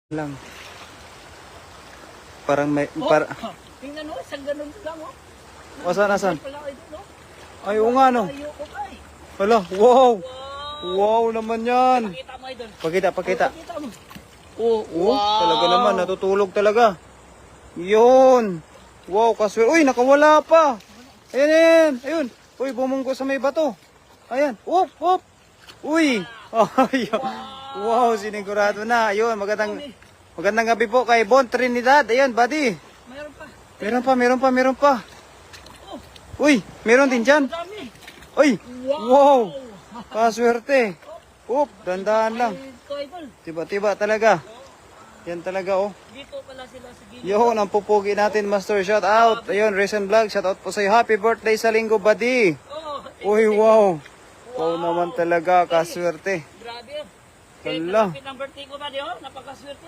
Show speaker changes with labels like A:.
A: lang. Parang may
B: Tingnan mo, isang ganun lang oh.
A: Asan?
B: Pala kayo dun, oh.
A: Ay, oo nga no.
B: Tayo ko kay.
A: Hala, wow. Wow naman yan.
B: Pakita mo idol.
A: Pakita.
B: Pakita mo. Oh,
A: Oh, talaga naman natutulog talaga. Yun. Wow, kaswer. Uy, nakawala pa. Ayan. Ayun. Uy, bumunggo sa may bato. Ayan. Up. Uy. Ay, wow, sinigurado na. Ayun, magandang gabi po kay Bon Trinidad. Ayan, buddy.
B: Mayroon pa.
A: Meron pa.
B: Oh,
A: Uy, meron din dyan.
B: dami.
A: Uy, wow. Kaswerte. Up, dandahan lang.
B: Ito idol.
A: Tiba talaga. Yan talaga, oh.
B: Dito pala sila sa gilid.
A: Yun, ang pupugi natin, Master. Shout out. Ayun, Recent Vlog. Shout out po sa'yo. Happy birthday sa linggo, buddy.
B: Oh,
A: Uy, wow. Wow naman talaga, kaswerte.
B: grabe.
A: Hala.
B: Kapit ng birthday ko ba, di oh? Napakaswerte.